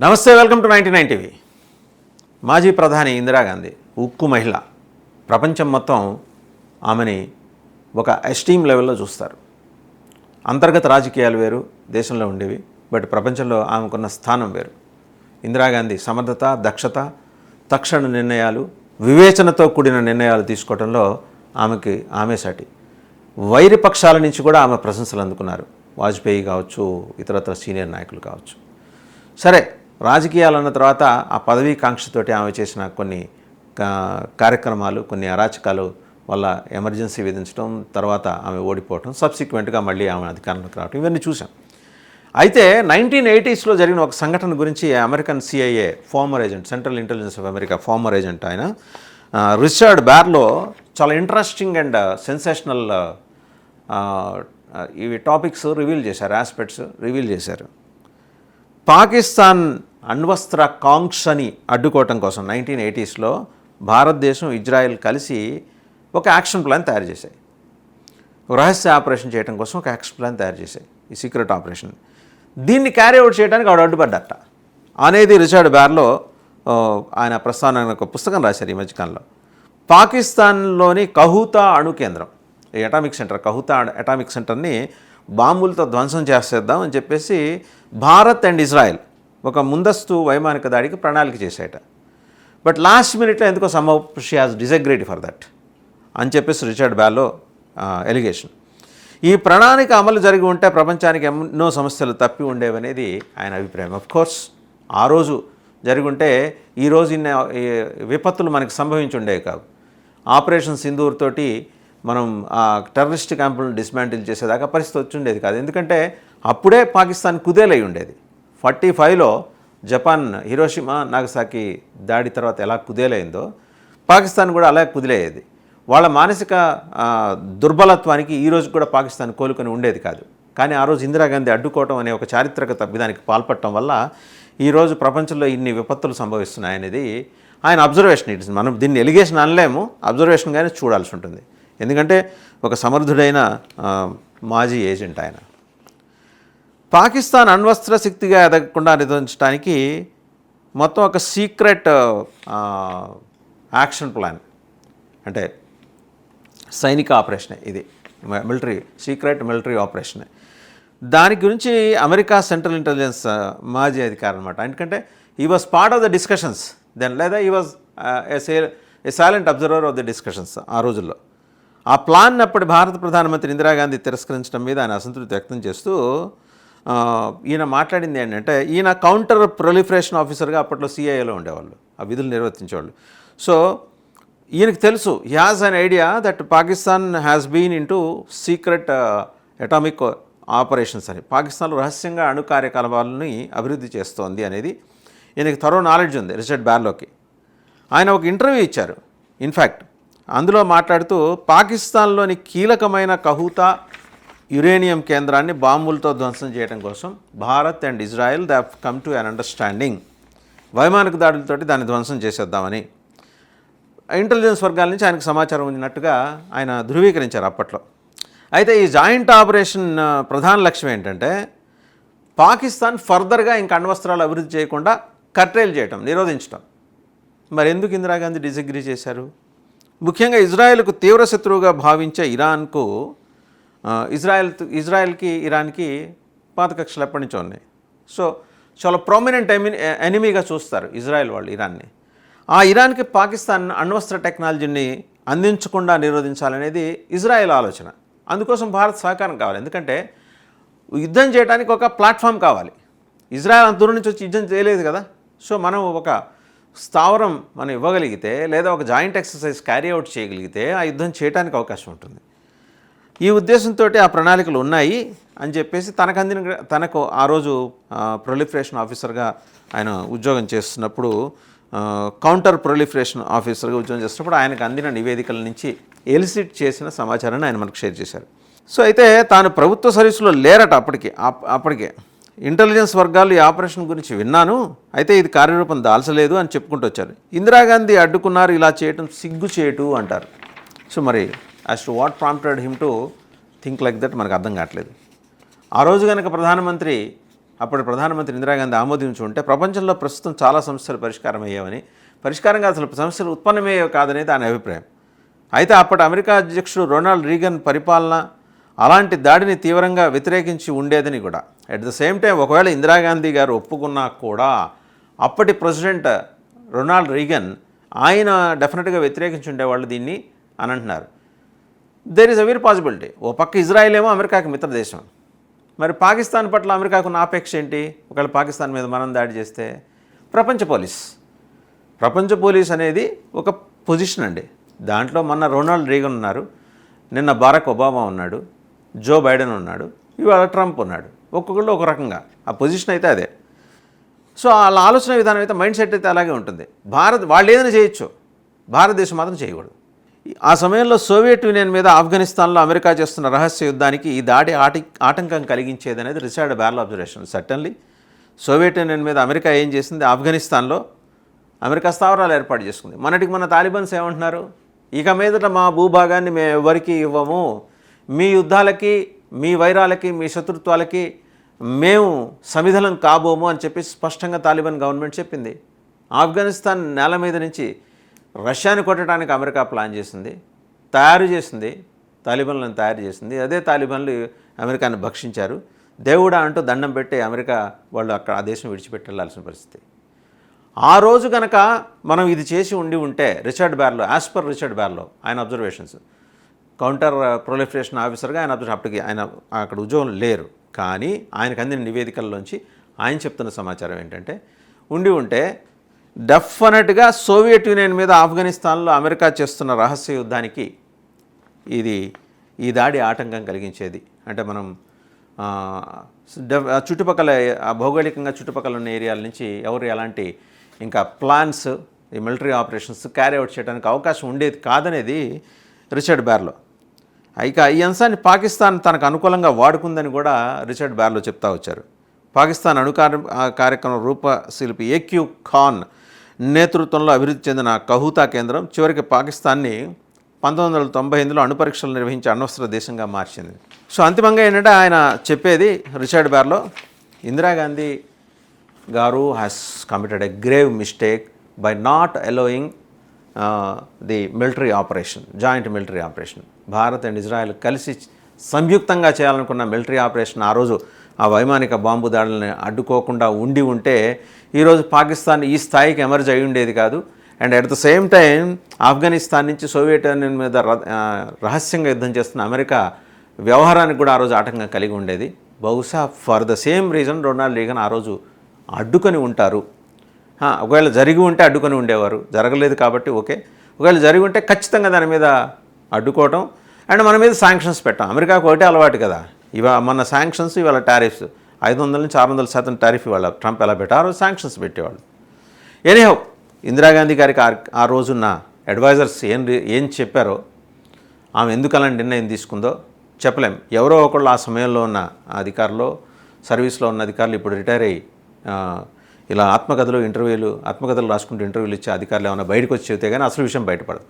నమస్తే, welcome to 99 TV. మాజీ ప్రధాని ఇందిరాగాంధీ ఉక్కు మహిళ. ప్రపంచం మొత్తం ఆమెని ఒక ఎస్టీమ్ లెవెల్లో చూస్తారు. అంతర్గత రాజకీయాలు వేరు దేశంలో ఉండేవి, బట్ ప్రపంచంలో ఆమెకున్న స్థానం వేరు. ఇందిరాగాంధీ సమర్థత, దక్షత, తక్షణ నిర్ణయాలు, వివేచనతో కూడిన నిర్ణయాలు తీసుకోవడంలో ఆమె సాటి. వైరి పక్షాల నుంచి కూడా ఆమె ప్రశంసలు అందుకున్నారు. వాజ్పేయి కావచ్చు, ఇతరత్ర సీనియర్ నాయకులు కావచ్చు. సరే, రాజకీయాలు అన్న తర్వాత ఆ పదవీ కాంక్షతోటి ఆమె చేసిన కొన్ని కార్యక్రమాలు, కొన్ని అరాచకాలు వల్ల ఎమర్జెన్సీ విధించడం, తర్వాత ఆమె ఓడిపోవటం, సబ్సిక్వెంట్గా మళ్ళీ ఆమె అధికారంలోకి రావటం, ఇవన్నీ చూసాం. అయితే 1980s జరిగిన ఒక సంఘటన గురించి American CIA former agent, central intelligence of America former agent ఆయన రిచర్డ్ బార్లో చాలా ఇంట్రెస్టింగ్ అండ్ సెన్సేషనల్ ఇవి టాపిక్స్ రివీల్ చేశారు, ఆస్పెక్ట్స్ రివీల్ చేశారు. పాకిస్తాన్ అణ్వస్త్ర కాంక్షని అడ్డుకోవటం కోసం 1980sలో భారతదేశం, ఇజ్రాయెల్ కలిసి ఒక యాక్షన్ ప్లాన్ తయారు చేశాయి. రహస్య ఆపరేషన్ చేయడం కోసం ఒక యాక్షన్ ప్లాన్ తయారు చేశాయి, ఈ సీక్రెట్ ఆపరేషన్. దీన్ని క్యారీ అవుట్ చేయడానికి ఆవిడ అడ్డుపడ్డట అనేది రిచర్డ్ బార్లో ఆయన ప్రస్తావన ఒక పుస్తకం రాశారు ఈ మధ్యకాలంలో. పాకిస్తాన్లోని కహూతా అణు కేంద్రం, ఈ అటామిక్ సెంటర్, కహూతా అటామిక్ సెంటర్ని బాంబులతో ధ్వంసం చేసేద్దాం అని చెప్పేసి భారత్ అండ్ ఇజ్రాయెల్ ఒక ముందస్తు వైమానిక దాడికి ప్రణాళిక చేసేట. బట్ లాస్ట్ మినిట్లో ఎందుకో somehow she has disagreed for that అని చెప్పేసి రిచర్డ్ బార్లో ఎలిగేషన్. ఈ ప్రణాళిక అమలు జరిగి ఉంటే ప్రపంచానికి ఎన్నో సమస్యలు తప్పి ఉండేవనేది ఆయన అభిప్రాయం. ఆఫ్ కోర్స్ ఆ రోజు జరిగి ఉంటే ఈరోజు ఇన్ని విపత్తులు మనకు సంభవించి ఉండేవి కావు. ఆపరేషన్ సింధూర్ తోటి మనం ఆ టెర్రరిస్ట్ క్యాంపులను డిస్మాంటిల్ చేసేదాకా పరిస్థితి వచ్చి ఉండేది కాదు. ఎందుకంటే అప్పుడే పాకిస్తాన్ కుదేలై ఉండేది. 45లో జపాన్ హిరోషిమా నాగసాకి దాడి తర్వాత ఎలా కుదేలైందో పాకిస్తాన్ కూడా అలాగే కుదిలేయేది. వాళ్ళ మానసిక దుర్బలత్వానికి ఈరోజు కూడా పాకిస్తాన్ కోలుకొని ఉండేది కాదు. కానీ ఆ రోజు ఇందిరాగాంధీ అడ్డుకోవటం అనే ఒక చారిత్రక తప్పిదానికి పాల్పడటం వల్ల ఈరోజు ప్రపంచంలో ఇన్ని విపత్తులు సంభవిస్తున్నాయనేది ఆయన అబ్జర్వేషన్. ఇట్ మనం దీన్ని ఎలిగేషన్ అనలేము, అబ్జర్వేషన్గానే చూడాల్సి ఉంటుంది. ఎందుకంటే ఒక సమర్థుడైన మాజీ ఏజెంట్ ఆయన. పాకిస్తాన్ అణ్వస్త్ర శక్తిగా ఎదగకుండా నిరోధించడానికి మొత్తం ఒక సీక్రెట్ యాక్షన్ ప్లాన్, అంటే సైనిక ఆపరేషనే ఇది, సీక్రెట్ మిలిటరీ ఆపరేషనే. దాని గురించి అమెరికా సెంట్రల్ ఇంటెలిజెన్స్ మాజీ అధికారి అనమాట. ఎందుకంటే ఈ was part of the discussions then, లేదా ఈ was a silent observer of the discussions ఆ రోజుల్లో. ఆ ప్లాన్ అప్పటి భారత ప్రధానమంత్రి ఇందిరాగాంధీ తిరస్కరించడం మీద ఆయన అసంతృప్తి వ్యక్తం చేస్తూ ఈయన మాట్లాడింది ఏంటంటే, ఈయన కౌంటర్ ప్రొలిఫరేషన్ ఆఫీసర్గా అప్పట్లో సిఐఏలో ఉండేవాళ్ళు, ఆ విధులు నిర్వర్తించేవాళ్ళు. సో ఈయనకు తెలుసు, he has an idea that Pakistan has been in to secret atomic operations అని, పాకిస్తాన్లో రహస్యంగా అణు కార్యకలాపాలని అభివృద్ధి చేస్తోంది అనేది ఈయనకి థరో నాలెడ్జ్ ఉంది రిచర్డ్ బార్లోకి. ఆయన ఒక ఇంటర్వ్యూ ఇచ్చారు. ఇన్ఫ్యాక్ట్ అందులో మాట్లాడుతూ పాకిస్తాన్లోని కీలకమైన కహూతా యురేనియం కేంద్రాన్ని బాంబులతో ధ్వంసం చేయడం కోసం Bharat and Israel they have come to an understanding. వైమానిక దాడులతోటి దాన్ని ధ్వంసం చేసేద్దామని ఇంటెలిజెన్స్ వర్గాల నుంచి ఆయనకు సమాచారం ఉన్నట్టుగా ఆయన ధృవీకరించారు అప్పట్లో. అయితే ఈ జాయింట్ ఆపరేషన్ ప్రధాన లక్ష్యం ఏంటంటే పాకిస్తాన్ ఫర్దర్గా ఇంకా అణ్వస్త్రాలు అభివృద్ధి చేయకుండా కర్టైల్ చేయటం, నిరోధించటం. మరి ఎందుకు ఇందిరాగాంధీ డిసగ్రీ చేశారు? ముఖ్యంగా ఇజ్రాయెల్కు తీవ్ర శత్రువుగా భావించే ఇరాన్కు, ఇజ్రాయెల్కి ఇరాన్కి పాత కక్షలు ఎప్పటి నుంచో ఉన్నాయి. సో చాలా ప్రామినెంట్ ఎనిమీగా చూస్తారు ఇజ్రాయెల్ వాళ్ళు ఇరాన్ని. ఆ ఇరాన్కి పాకిస్తాన్ అణ్వస్త్ర టెక్నాలజీని అందించకుండా నిరోధించాలనేది ఇజ్రాయెల్ ఆలోచన. అందుకోసం భారత్ సహకారం కావాలి. ఎందుకంటే యుద్ధం చేయడానికి ఒక ప్లాట్ఫామ్ కావాలి. ఇజ్రాయెల్ అంత దూరం నుంచి వచ్చి యుద్ధం చేయలేదు కదా. సో మనం ఒక స్థావరం మనం ఇవ్వగలిగితే, లేదా ఒక జాయింట్ ఎక్సర్సైజ్ క్యారీ అవుట్ చేయగలిగితే ఆ యుద్ధం చేయడానికి అవకాశం ఉంటుంది. ఈ ఉద్దేశంతో ఆ ప్రణాళికలు ఉన్నాయి అని చెప్పేసి తనకు ఆ రోజు ప్రొలిఫరేషన్ ఆఫీసర్గా ఆయన ఉద్యోగం చేస్తున్నప్పుడు, కౌంటర్ ప్రొలిఫరేషన్ ఆఫీసర్గా ఉద్యోగం చేస్తున్నప్పుడు ఆయనకు అందిన నివేదికల నుంచి ఎలిసిట్ చేసిన సమాచారాన్ని ఆయన మనకు షేర్ చేశారు. సో అయితే తాను ప్రభుత్వ సర్వీసులో లేరట అప్పటికే. ఇంటెలిజెన్స్ వర్గాలు ఈ ఆపరేషన్ గురించి విన్నాను, అయితే ఇది కార్యరూపం దాల్చలేదు అని చెప్పుకుంటూ వచ్చారు. ఇందిరాగాంధీ అడ్డుకున్నారు, ఇలా చేయటం సిగ్గుచేటు అంటారు. సో మరి as to what prompted him to think like that మనకు అర్థం కావట్లేదు. ఆ రోజు కనుక ప్రధానమంత్రి అప్పటి ప్రధానమంత్రి ఇందిరాగాంధీ ఆమోదించి ఉంటే ప్రపంచంలో ప్రస్తుతం చాలా సమస్యలు పరిష్కారం అయ్యావని, పరిష్కారంగా అసలు సమస్యలు ఉత్పన్నమయ్యేవి కాదనేది ఆయన అభిప్రాయం. అయితే అప్పటి అమెరికా అధ్యక్షుడు రొనాల్డ్ రీగన్ పరిపాలన అలాంటి దాడిని తీవ్రంగా వ్యతిరేకించి ఉండేదని కూడా. అట్ ద సేమ్ టైం ఒకవేళ ఇందిరాగాంధీ గారు ఒప్పుకున్నా కూడా అప్పటి ప్రెసిడెంట్ రొనాల్డ్ రీగన్ ఆయన డెఫినెట్గా వ్యతిరేకించి ఉండేవాళ్ళు దీన్ని అని అంటున్నారు. There is a very possibility. ఓ పక్క ఇజ్రాయెల్ ఏమో అమెరికాకి మిత్ర దేశం, మరి పాకిస్తాన్ పట్ల అమెరికాకు ఉన్న ఆపేక్ష ఏంటి? ఒకవేళ పాకిస్తాన్ మీద మనం దాడి చేస్తే ప్రపంచ పోలీస్ అనేది ఒక పొజిషన్ అండి. దాంట్లో మొన్న రొనాల్డ్ రీగన్ ఉన్నారు, నిన్న బారక్ ఒబామా ఉన్నాడు, జో బైడెన్ ఉన్నాడు, ఇవాళ ట్రంప్ ఉన్నాడు. ఒక్కొక్కళ్ళు ఒక రకంగా ఆ పొజిషన్ అయితే అదే. సో వాళ్ళ ఆలోచన విధానం అయితే, మైండ్ సెట్ అయితే అలాగే ఉంటుంది. వాళ్ళు ఏదైనా చేయొచ్చు, భారతదేశం మాత్రం చేయకూడదు. ఆ సమయంలో సోవియట్ యూనియన్ మీద ఆఫ్ఘనిస్తాన్లో అమెరికా చేస్తున్న రహస్య యుద్ధానికి ఈ దాడి ఆటంకం కలిగించేది అనేది Richard barrel observation. Certainly Soviet union మీద అమెరికా ఏం చేసింది, ఆఫ్ఘనిస్తాన్లో అమెరికా స్థావరాలు ఏర్పాటు చేసుకుంది. మన తాలిబాన్స్ ఏమంటున్నారు, ఇక మీదట మా భూభాగాన్ని మేము ఎవరికి ఇవ్వము, మీ యుద్ధాలకి, మీ వైరాలకి, మీ శత్రుత్వాలకి మేము సమిధలం కాబోము అని చెప్పి స్పష్టంగా తాలిబాన్ గవర్నమెంట్ చెప్పింది. ఆఫ్ఘనిస్తాన్ నేల మీద నుంచి రష్యాని కొట్టడానికి అమెరికా ప్లాన్ చేసింది, తాలిబాన్లను తయారు చేసింది. అదే తాలిబాన్లు అమెరికాను భక్షించారు. దేవుడా అంటూ దండం పెట్టి అమెరికా వాళ్ళు అక్కడ ఆ దేశం విడిచిపెట్టి వెళ్ళాల్సిన పరిస్థితి. ఆ రోజు కనుక మనం ఇది చేసి ఉంటే రిచర్డ్ బ్యార్లో, యాజ్ పర్ రిచర్డ్ బ్యార్లో ఆయన అబ్జర్వేషన్స్, కౌంటర్ ప్రొలిఫరేషన్ ఆఫీసర్గా ఆయన అప్పటికి ఆయన అక్కడ ఉద్యోగం లేరు, కానీ ఆయనకు అందిన నివేదికల్లోంచి ఆయన చెప్తున్న సమాచారం ఏంటంటే, ఉంటే డెఫినెట్గా సోవియట్ యూనియన్ మీద ఆఫ్ఘనిస్తాన్లో అమెరికా చేస్తున్న రహస్య యుద్ధానికి ఈ దాడి ఆటంకం కలిగించేది. అంటే మనం చుట్టుపక్కల భౌగోళికంగా చుట్టుపక్కల ఉన్న ఏరియాల నుంచి ఎవరు ఎలాంటి ఇంకా ప్లాన్స్, ఈ మిలిటరీ ఆపరేషన్స్ క్యారీ అవుట్ చేయడానికి అవకాశం ఉండేది కాదనేది రిచర్డ్ బ్యార్లో. ఇక ఈ అంశాన్ని పాకిస్తాన్ తనకు అనుకూలంగా వాడుకుందని కూడా రిచర్డ్ బ్యార్లో చెప్తా వచ్చారు. పాకిస్తాన్ కార్యక్రమం రూపశిల్పి ఏక్యూ ఖాన్ నేతృత్వంలో అభివృద్ధి చెందిన కహూతా కేంద్రం చివరికి పాకిస్తాన్ని 1998లో అణుపరీక్షలు నిర్వహించే అణ్వస్త్ర దేశంగా మార్చింది. సో అంతిమంగా ఏంటంటే ఆయన చెప్పేది రిచర్డ్ బ్యార్లో, ఇందిరాగాంధీ గారు has committed a grave mistake by not allowing the military operation, joint military operation. Bharat and Israel కలిసి సంయుక్తంగా చేయాలనుకున్న మిలిటరీ ఆపరేషన్ ఆ రోజు ఆ వైమానిక బాంబు దాడులను అడ్డుకోకుండా ఉంటే ఈరోజు పాకిస్తాన్ ఈ స్థాయికి ఎమర్జ్ అయి ఉండేది కాదు. And at the same time Afghanistan నుంచి సోవియట్ యూనియన్ మీద రహస్యంగా యుద్ధం చేస్తున్న అమెరికా వ్యవహారానికి కూడా ఆ రోజు ఆటంకం కలిగి ఉండేది. బహుశా for the same reason Ronald Reagan ఆ రోజు అడ్డుకొని ఉంటారు. ఒకవేళ జరిగి ఉంటే అడ్డుకొని ఉండేవారు, జరగలేదు కాబట్టి ఓకే. ఒకవేళ జరిగి ఉంటే ఖచ్చితంగా దాని మీద అడ్డుకోవటం అండ్ మన మీద శాంక్షన్స్ పెట్టాం. అమెరికాకు ఒకటే అలవాటు కదా, మన శాంక్షన్స్, ఇవాళ టారిఫ్స్ 500 నుంచి 600% టారిఫ్ ఇవాళ ట్రంప్ ఎలా పెట్టారో శాంక్షన్స్ పెట్టేవాళ్ళు. ఎనీహౌ ఇందిరాగాంధీ గారికి ఆ రోజున్న అడ్వైజర్స్ ఏం చెప్పారో, ఆమె ఎందుకు అలాంటి నిర్ణయం తీసుకుందో చెప్పలేం. ఎవరో ఒకళ్ళు ఆ సమయంలో ఉన్న అధికారులు, సర్వీస్లో ఉన్న అధికారులు ఇప్పుడు రిటైర్ అయ్యి ఇలా ఆత్మకథలు రాసుకుంటూ ఇంటర్వ్యూలు ఇచ్చే అధికారులు ఏమైనా బయటకు వచ్చి చెబితే కానీ అసలు విషయం బయటపడదు.